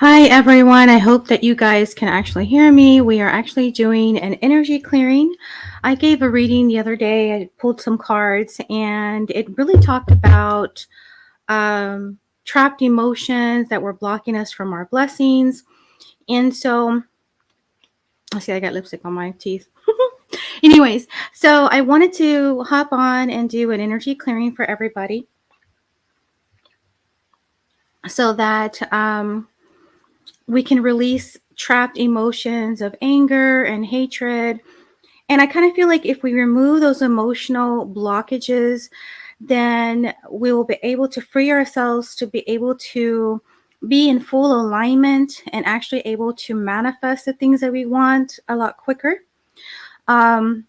Hi, everyone. I hope that you guys can actually hear me. We are actually doing an energy clearing. I gave a reading the other day. I pulled some cards, and it really talked about trapped emotions that were blocking us from our blessings. And so, let's see, I got lipstick on my teeth. Anyways, so I wanted to hop on and do an energy clearing for everybody so that we can release trapped emotions of anger and hatred. And I kind of feel like if we remove those emotional blockages, then we will be able to free ourselves to be able to be in full alignment and actually able to manifest the things that we want a lot quicker. Um,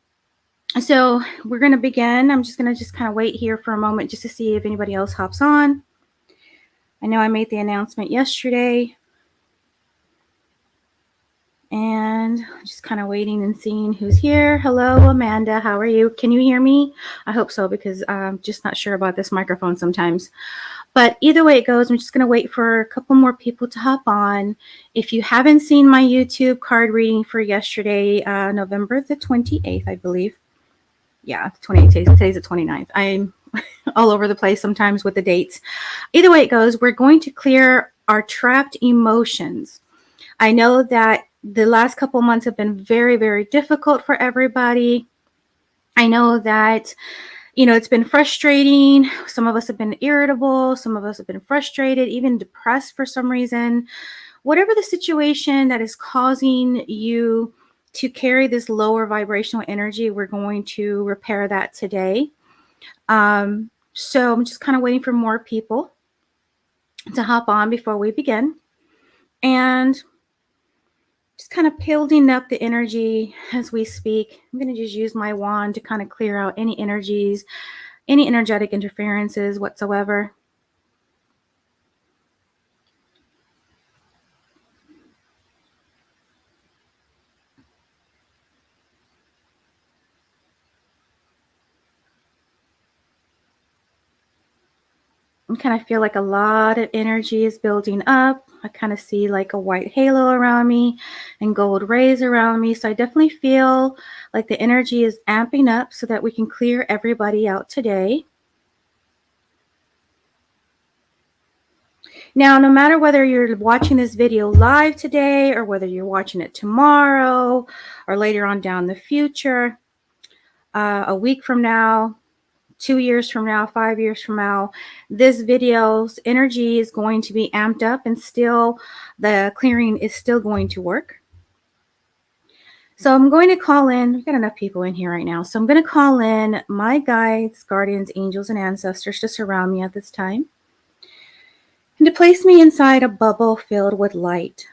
so we're going to begin. I'm just going to kind of wait here for a moment just to see if anybody else hops on. I know I made the announcement yesterday. And just kind of waiting and seeing who's here. Hello, Amanda. How are you? Can you hear me? I hope so, because I'm just not sure about this microphone sometimes. But either way it goes, I'm just going to wait for a couple more people to hop on. If you haven't seen my YouTube card reading for yesterday, November the 28th, I believe. Yeah, 28th. Today's the 29th. I'm all over the place sometimes with the dates. Either way it goes, we're going to clear our trapped emotions. I know that the last couple months have been very, very difficult for everybody. I know that, it's been frustrating. Some of us have been irritable. Some of us have been frustrated, even depressed for some reason. Whatever the situation that is causing you to carry this lower vibrational energy, we're going to repair that today. So I'm just kind of waiting for more people to hop on before we begin. And just kind of building up the energy as we speak. I'm going to just use my wand to kind of clear out any energies, any energetic interferences whatsoever. I kind of feel like a lot of energy is building up. I kind of see like a white halo around me and gold rays around me. So I definitely feel like the energy is amping up so that we can clear everybody out today. Now, no matter whether you're watching this video live today or whether you're watching it tomorrow or later on down the future, a week from now, 2 years from now, 5 years from now, this video's energy is going to be amped up and still the clearing is still going to work. So I'm going to call in, we've got enough people in here right now. So I'm going to call in my guides, guardians, angels, and ancestors to surround me at this time and to place me inside a bubble filled with light.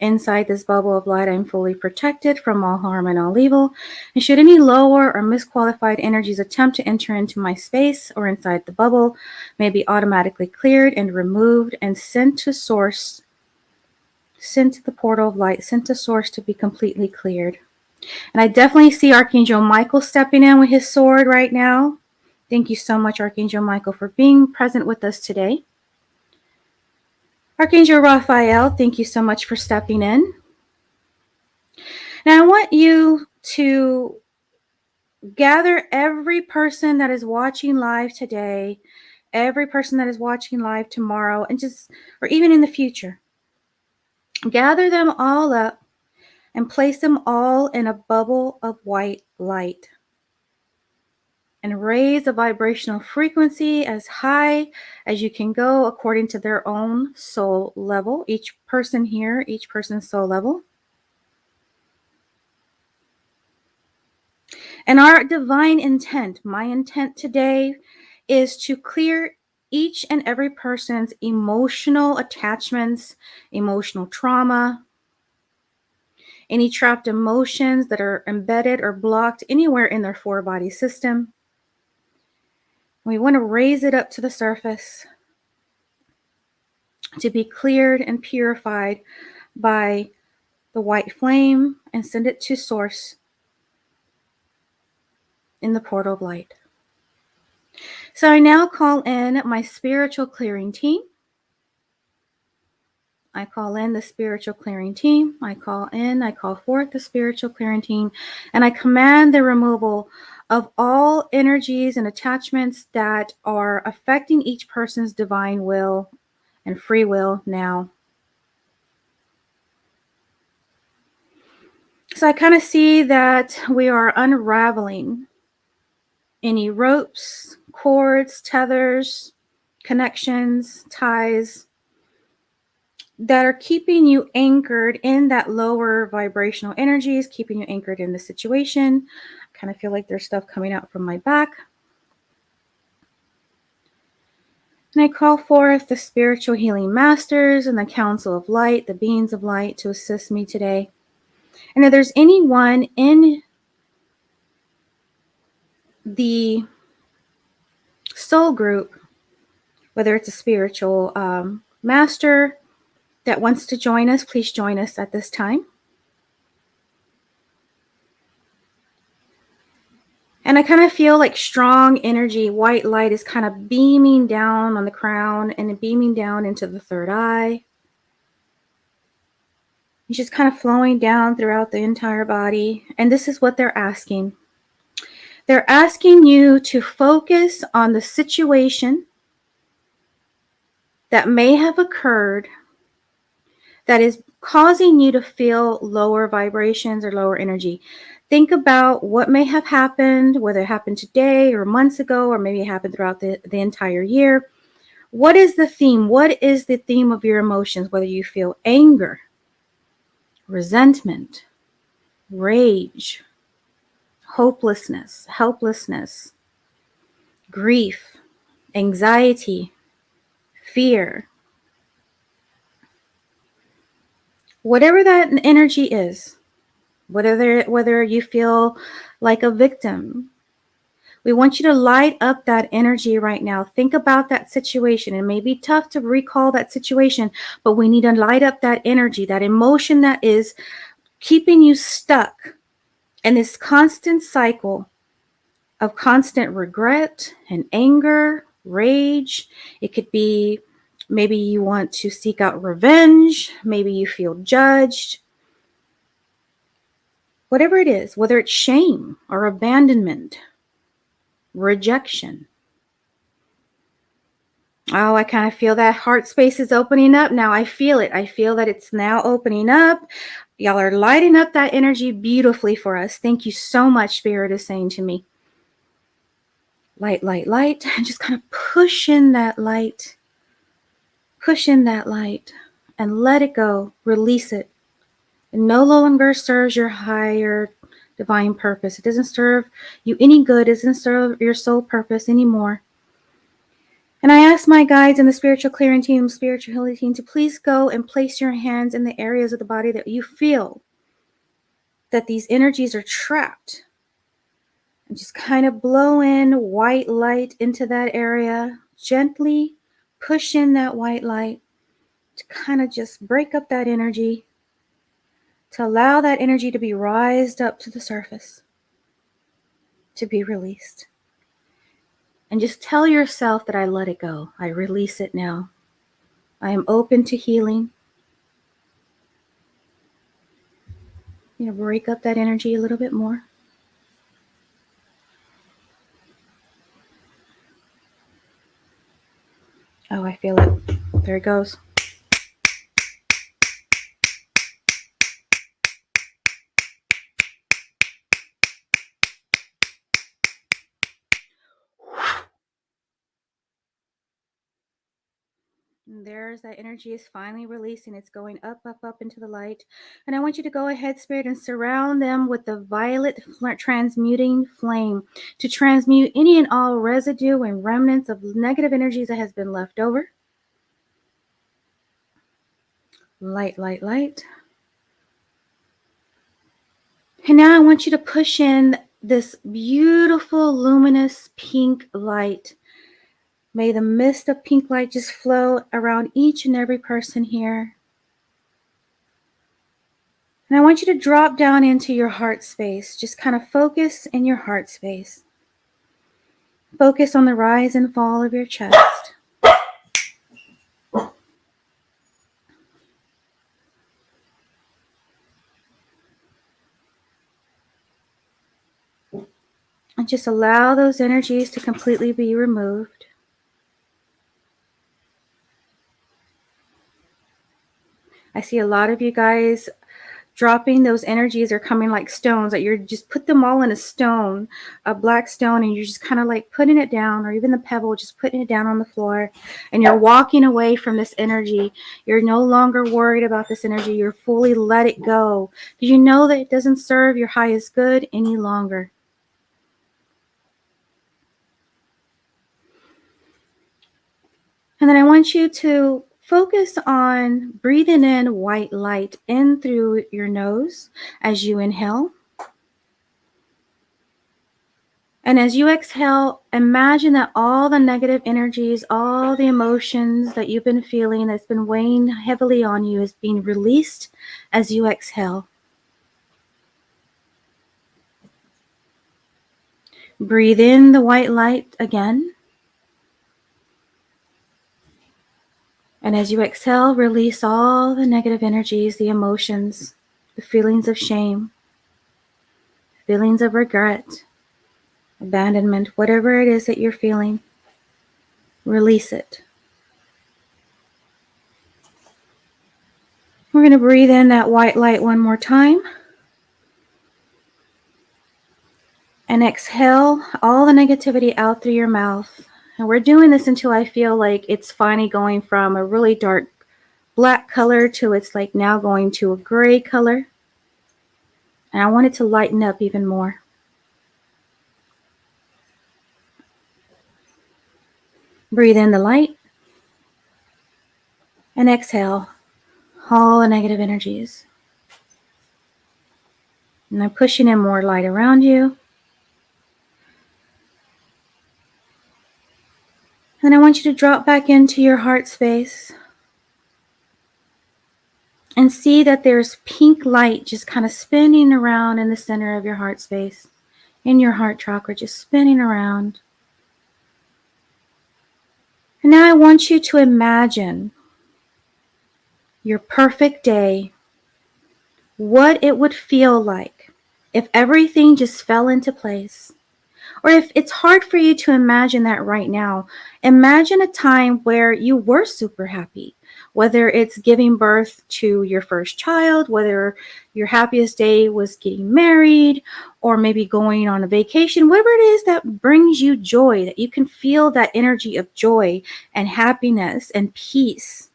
Inside this bubble of light, I'm fully protected from all harm and all evil. And should any lower or misqualified energies attempt to enter into my space or inside the bubble, may be automatically cleared and removed and sent to source, sent to the portal of light, sent to source to be completely cleared. And I definitely see Archangel Michael stepping in with his sword right now. Thank you so much, Archangel Michael, for being present with us today. Archangel Raphael, thank you so much for stepping in. Now I want you to gather every person that is watching live today, every person that is watching live tomorrow, and or even in the future. Gather them all up and place them all in a bubble of white light. And raise the vibrational frequency as high as you can go according to their own soul level. Each person here, each person's soul level. And our divine intent, my intent today, is to clear each and every person's emotional attachments, emotional trauma, any trapped emotions that are embedded or blocked anywhere in their four-body system. We want to raise it up to the surface to be cleared and purified by the white flame and send it to source in the portal of light. So I now call in my spiritual clearing team. I call in the spiritual clearing team. I call forth the spiritual clearing team, and I command the removal of all energies and attachments that are affecting each person's divine will and free will now. So I kind of see that we are unraveling any ropes, cords, tethers, connections, ties that are keeping you anchored in that lower vibrational energies, keeping you anchored in the situation. I kind of feel like there's stuff coming out from my back. And I call forth the spiritual healing masters and the council of light, the beings of light, to assist me today. And if there's anyone in the soul group, whether it's a spiritual master that wants to join us, please join us at this time. And I kind of feel like strong energy, white light is kind of beaming down on the crown and beaming down into the third eye. It's just kind of flowing down throughout the entire body. And this is what they're asking. They're asking you to focus on the situation that may have occurred that is causing you to feel lower vibrations or lower energy. Think about what may have happened, whether it happened today or months ago, or maybe it happened throughout the entire year. What is the theme? What is the theme of your emotions? Whether you feel anger, resentment, rage, hopelessness, helplessness, grief, anxiety, fear. Whatever that energy is, whether you feel like a victim, we want you to light up that energy right now. Think about that situation. It may be tough to recall that situation, but we need to light up that energy, that emotion that is keeping you stuck in this constant cycle of constant regret and anger, rage. It could be maybe you want to seek out revenge. Maybe you feel judged. Whatever it is, whether it's shame or abandonment, rejection. Oh, I kind of feel that heart space is opening up now. I feel it. I feel that it's now opening up. Y'all are lighting up that energy beautifully for us. Thank you so much, Spirit is saying to me. Light, light, light. And just kind of push in that light. Push in that light and let it go. Release it. It no longer serves your higher divine purpose. It doesn't serve you any good. It doesn't serve your soul purpose anymore. And I ask my guides and the spiritual clearing team, spiritual healing team, to please go and place your hands in the areas of the body that you feel that these energies are trapped. And just kind of blow in white light into that area. Gently push in that white light to kind of just break up that energy, to allow that energy to be raised up to the surface, to be released. And just tell yourself that I let it go. I release it now. I am open to healing. Break up that energy a little bit more. Oh, I feel it. There it goes. And there's that energy is finally releasing. It's going up, up, up into the light. And I want you to go ahead, Spirit, and surround them with the violet transmuting flame to transmute any and all residue and remnants of negative energies that has been left over. Light, light, light. And now I want you to push in this beautiful, luminous pink light. May the mist of pink light just flow around each and every person here. And I want you to drop down into your heart space. Just kind of focus in your heart space. Focus on the rise and fall of your chest. And just allow those energies to completely be removed. I see a lot of you guys dropping those energies are coming like stones, that you're just put them all in a stone, a black stone, and you're just kind of like putting it down, or even the pebble, just putting it down on the floor, and you're walking away from this energy. You're no longer worried about this energy. You're fully let it go because you know that it doesn't serve your highest good any longer. And then I want you to focus on breathing in white light in through your nose as you inhale. And as you exhale, imagine that all the negative energies, all the emotions that you've been feeling that's been weighing heavily on you is being released as you exhale. Breathe in the white light again. And as you exhale, release all the negative energies, the emotions, the feelings of shame, feelings of regret, abandonment, whatever it is that you're feeling, release it. We're going to breathe in that white light one more time. And exhale all the negativity out through your mouth. And we're doing this until I feel like it's finally going from a really dark black color to it's like now going to a gray color. And I want it to lighten up even more. Breathe in the light. And exhale all the negative energies. And I'm pushing in more light around you. And I want you to drop back into your heart space and see that there's pink light just kind of spinning around in the center of your heart space, in your heart chakra, just spinning around. And now I want you to imagine your perfect day, what it would feel like if everything just fell into place. Or if it's hard for you to imagine that right now, imagine a time where you were super happy, whether it's giving birth to your first child, whether your happiest day was getting married, or maybe going on a vacation, whatever it is that brings you joy, that you can feel that energy of joy and happiness and peace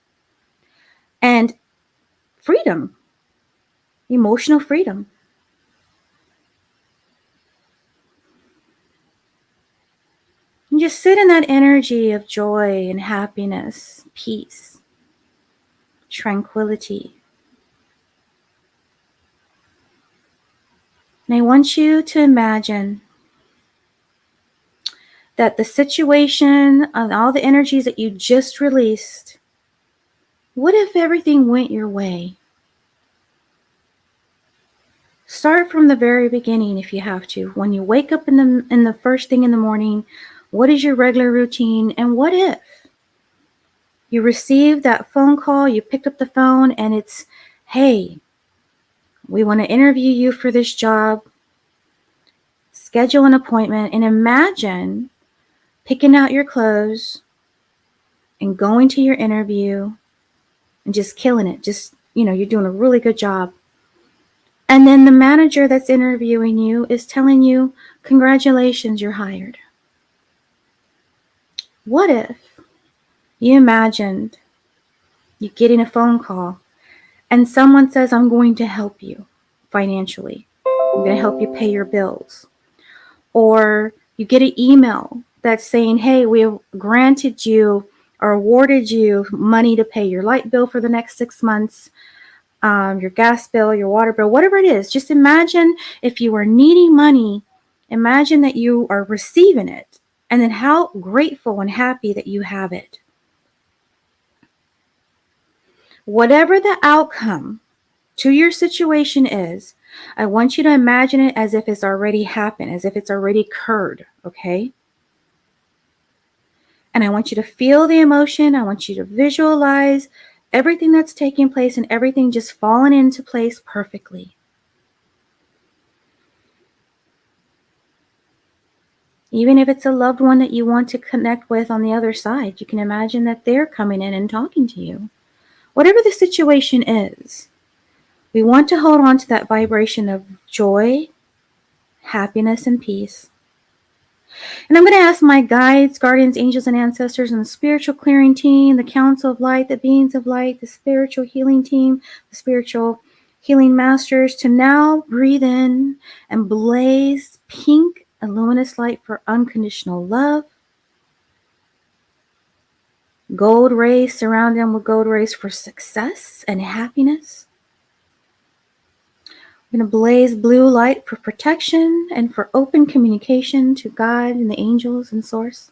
and freedom, emotional freedom. And just sit in that energy of joy and happiness, peace, tranquility. And I want you to imagine that the situation and all the energies that you just released, what if everything went your way? Start from the very beginning if you have to. When you wake up in the first thing in the morning, what is your regular routine? And what if you received that phone call, you picked up the phone, and it's, hey, we want to interview you for this job. Schedule an appointment, and imagine picking out your clothes and going to your interview and just killing it. Just, you're doing a really good job. And then the manager that's interviewing you is telling you, congratulations, you're hired. What if you imagined you getting a phone call and someone says, I'm going to help you financially. I'm going to help you pay your bills. Or you get an email that's saying, hey, we have granted you or awarded you money to pay your light bill for the next 6 months, your gas bill, your water bill, whatever it is. Just imagine if you were needing money, imagine that you are receiving it, and then how grateful and happy that you have it. Whatever the outcome to your situation is, I want you to imagine it as if it's already happened, as if it's already occurred, okay? And I want you to feel the emotion. I want you to visualize everything that's taking place and everything just falling into place perfectly. Even if it's a loved one that you want to connect with on the other side, you can imagine that they're coming in and talking to you. Whatever the situation is, we want to hold on to that vibration of joy, happiness, and peace. And I'm going to ask my guides, guardians, angels, and ancestors, and the spiritual clearing team, the council of light, the beings of light, the spiritual healing team, the spiritual healing masters to now breathe in and blaze pink and luminous light for unconditional love. Gold rays, surround them with gold rays for success and happiness. We're going to blaze blue light for protection and for open communication to God and the angels and Source.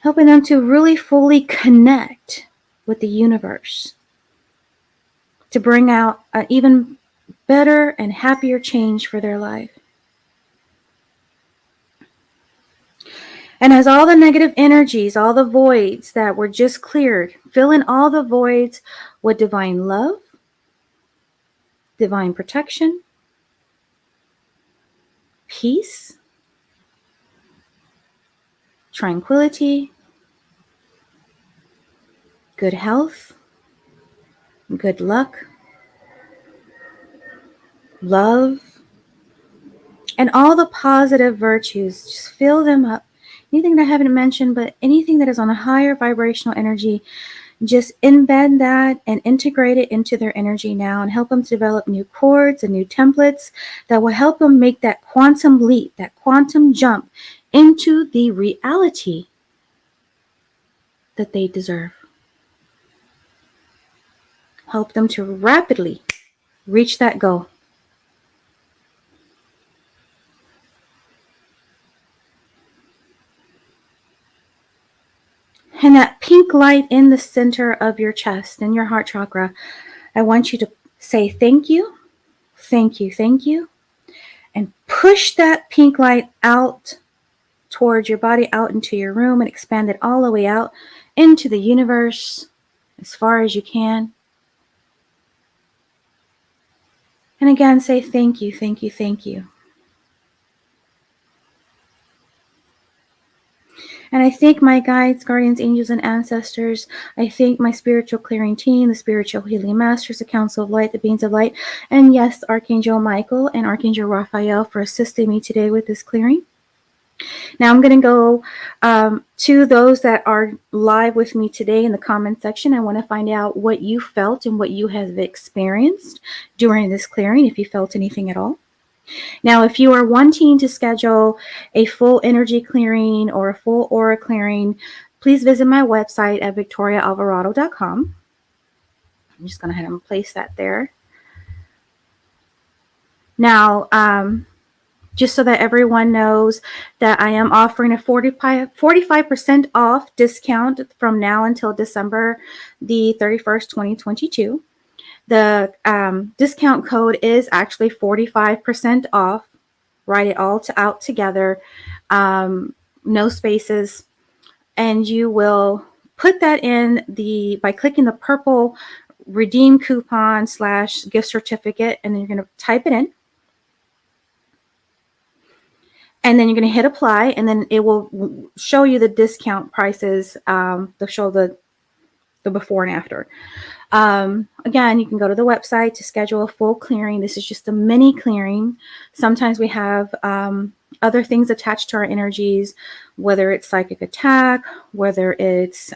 Helping them to really fully connect with the universe to bring out an even better and happier change for their life. And as all the negative energies, all the voids that were just cleared, fill in all the voids with divine love, divine protection, peace, tranquility, good health, good luck, love, and all the positive virtues. Just fill them up. Anything that I haven't mentioned, but anything that is on a higher vibrational energy, just embed that and integrate it into their energy now and help them to develop new chords and new templates that will help them make that quantum leap, that quantum jump into the reality that they deserve. Help them to rapidly reach that goal. And that pink light in the center of your chest, in your heart chakra, I want you to say thank you, thank you, thank you, and push that pink light out towards your body, out into your room, and expand it all the way out into the universe as far as you can. And again, say thank you, thank you, thank you. And I thank my guides, guardians, angels, and ancestors. I thank my spiritual clearing team, the spiritual healing masters, the council of light, the beings of light, and yes, Archangel Michael and Archangel Raphael for assisting me today with this clearing. Now I'm going to go to those that are live with me today in the comment section. I want to find out what you felt and what you have experienced during this clearing, if you felt anything at all. Now, if you are wanting to schedule a full energy clearing or a full aura clearing, please visit my website at victoriaalvarado.com. I'm just going to go ahead and place that there. Now, just so that everyone knows that I am offering a 45% off discount from now until December the 31st, 2022. The discount code is actually 45% off. Write it all out together, no spaces, and you will put that in by clicking the purple redeem coupon / gift certificate, and then you're going to type it in. And then you're going to hit apply, and then it will show you the discount prices. They'll show the before and after. Again, you can go to the website to schedule a full clearing. This is just a mini clearing. Sometimes we have other things attached to our energies, whether it's psychic attack, whether it's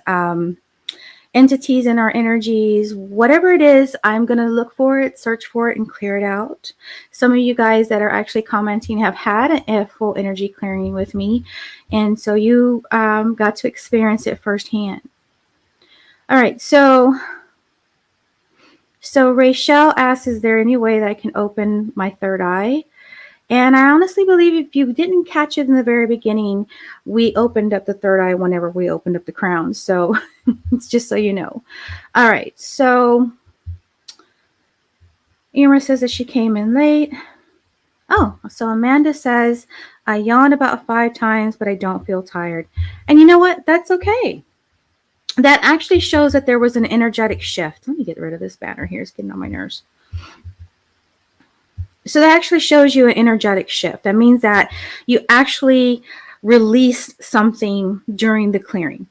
entities in our energies, whatever it is, I'm going to look for it, search for it, and clear it out. Some of you guys that are actually commenting have had a full energy clearing with me, and so you got to experience it firsthand. All right, so Rachel asks, is there any way that I can open my third eye? And I honestly believe if you didn't catch it in the very beginning, we opened up the third eye whenever we opened up the crown. So it's just so you know. All right, so Irma says that she came in late. Oh, so Amanda says, I yawn about 5 times, but I don't feel tired. And you know what? That's okay. That actually shows that there was an energetic shift. Let me get rid of this banner here. It's getting on my nerves. So that actually shows you an energetic shift. That means that you actually released something during the clearing.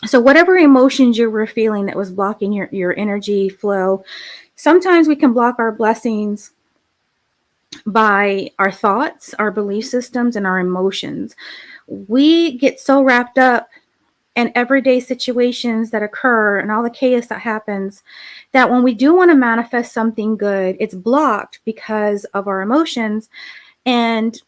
So whatever emotions you were feeling that was blocking your energy flow, sometimes we can block our blessings by our thoughts, our belief systems, and our emotions. We get so wrapped up in everyday situations that occur and all the chaos that happens that when we do want to manifest something good, it's blocked because of our emotions. And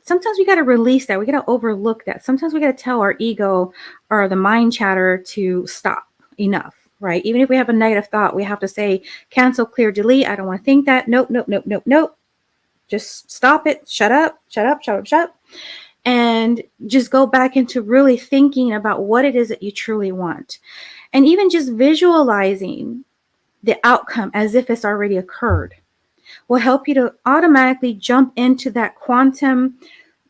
sometimes we got to release that. We got to overlook that. Sometimes we got to tell our ego or the mind chatter to stop. Enough, right? Even if we have a negative thought, we have to say, cancel, clear, delete. I don't want to think that. Nope, nope, nope, nope, nope. Just stop it. Shut up, shut up, shut up, shut up. And just go back into really thinking about what it is that you truly want. And even just visualizing the outcome as if it's already occurred will help you to automatically jump into that quantum.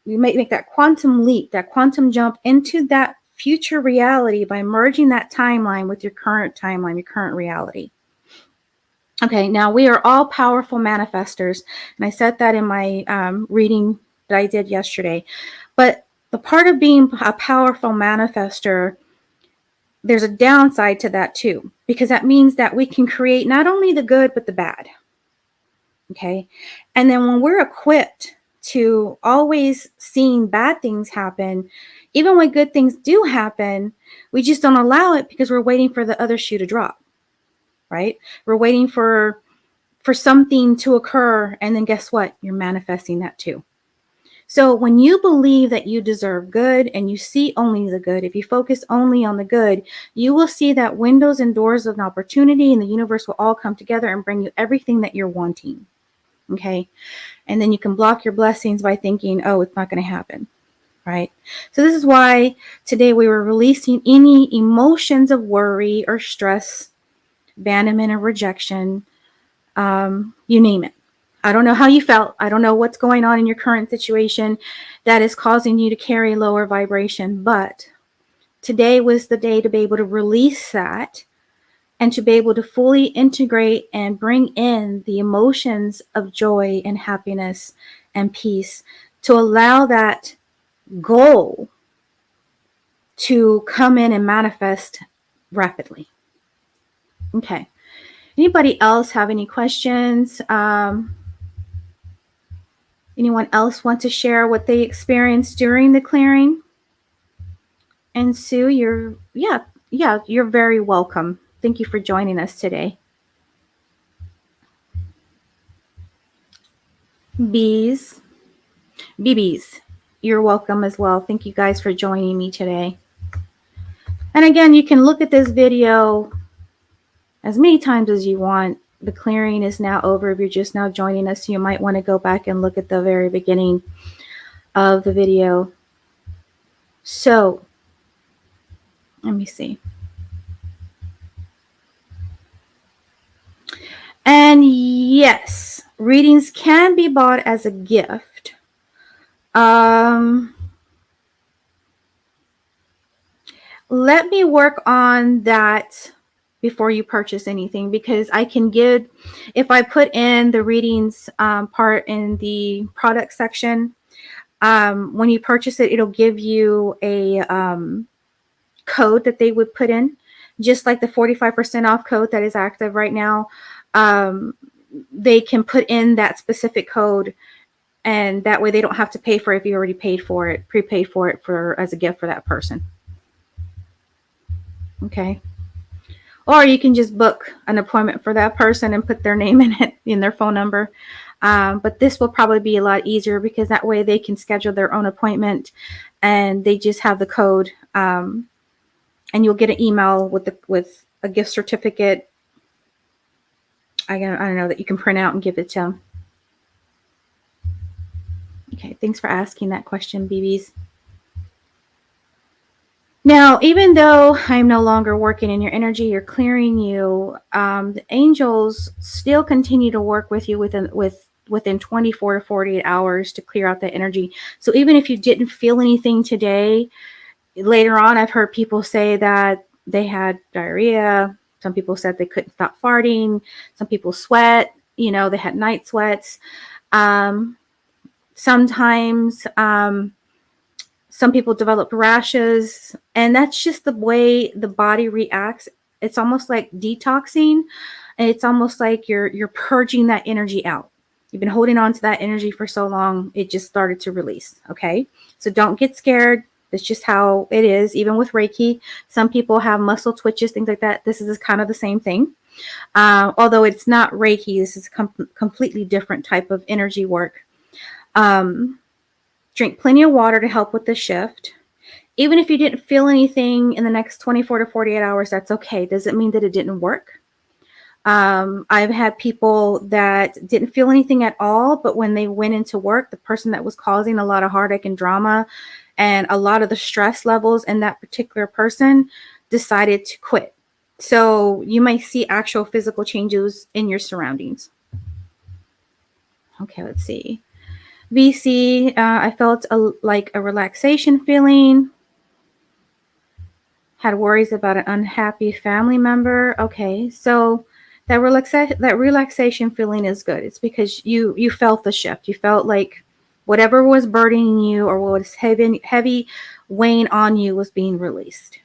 You might make that quantum leap, that quantum jump into that future reality by merging that timeline with your current timeline, your current reality. Okay, now we are all powerful manifestors. And I said that in my reading that I did yesterday. But the part of being a powerful manifester, there's a downside to that too, because that means that we can create not only the good, but the bad. Okay. And then when we're equipped to always seeing bad things happen, even when good things do happen, we just don't allow it because we're waiting for the other shoe to drop, right? We're waiting for something to occur. And then guess what? You're manifesting that too. So when you believe that you deserve good and you see only the good, if you focus only on the good, you will see that windows and doors of an opportunity in the universe will all come together and bring you everything that you're wanting. Okay. And then you can block your blessings by thinking, oh, it's not going to happen. Right. So this is why today we were releasing any emotions of worry or stress, abandonment or rejection, you name it. I don't know how you felt. I don't know what's going on in your current situation that is causing you to carry lower vibration. But today was the day to be able to release that and to be able to fully integrate and bring in the emotions of joy and happiness and peace to allow that goal to come in and manifest rapidly. Okay. Anybody else have any questions? Anyone else want to share what they experienced during the clearing? And Sue, you're very welcome. Thank you for joining us today. BBs, you're welcome as well. Thank you guys for joining me today. And again, you can look at this video as many times as you want. The clearing is now over. If you're just now joining us, you might want to go back and look at the very beginning of the video. So, let me see. And yes, readings can be bought as a gift. Let me work on that before you purchase anything, because I can give, if I put in the readings part in the product section, when you purchase it, it'll give you a code that they would put in, just like the 45% off code that is active right now. They can put in that specific code, and that way they don't have to pay for it if you already paid for it, prepaid for it as a gift for that person. Okay. Or you can just book an appointment for that person and put their name in it, in their phone number. But this will probably be a lot easier because that way they can schedule their own appointment and they just have the code. And you'll get an email with a gift certificate. I don't know, that you can print out and give it to them. Okay, thanks for asking that question, BBs. Now, even though I'm no longer working in your energy, you're clearing you, the angels still continue to work with you within 24 to 48 hours to clear out that energy. So even if you didn't feel anything today, later on, I've heard people say that they had diarrhea. Some people said they couldn't stop farting. Some people sweat. you know, they had night sweats. Sometimes some people develop rashes, and that's just the way the body reacts. It's almost like detoxing, and it's almost like you're purging that energy out. You've been holding on to that energy for so long, it just started to release. Okay, so don't get scared. That's just how it is. Even with Reiki, some people have muscle twitches, things like that. This is kind of the same thing. Although it's not Reiki, this is completely different type of energy work. Drink plenty of water to help with the shift. Even if you didn't feel anything in the next 24 to 48 hours, that's okay. Doesn't mean that it didn't work. I've had people that didn't feel anything at all, but when they went into work, the person that was causing a lot of heartache and drama and a lot of the stress levels in that particular person decided to quit. So you might see actual physical changes in your surroundings. Okay, let's see. VC, I felt like a relaxation feeling. Had worries about an unhappy family member. Okay, so that relaxation feeling is good. It's because you felt the shift. You felt like whatever was burdening you or what was heavy weighing on you was being released.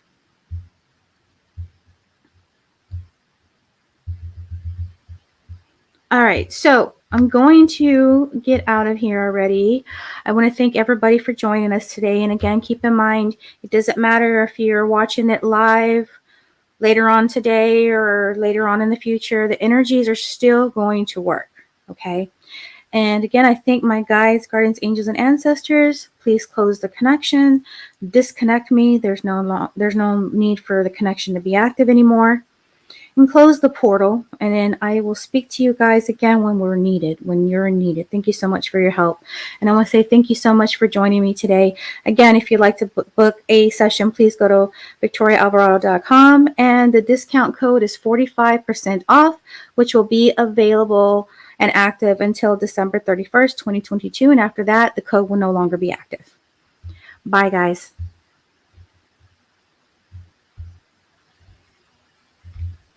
All right, so I'm going to get out of here already. I want to thank everybody for joining us today. And again, keep in mind, it doesn't matter if you're watching it live later on today or later on in the future, the energies are still going to work. Okay. And again, I thank my guides, guardians, angels, and ancestors. Please close the connection. Disconnect me. There's no need for the connection to be active anymore. And close the portal, and then I will speak to you guys again when we're needed, when you're needed. Thank you so much for your help. And I want to say thank you so much for joining me today. Again, if you'd like to book a session, please go to victoriaalvarado.com, and the discount code is 45% off, which will be available and active until December 31st, 2022. And after that, the code will no longer be active. Bye, guys.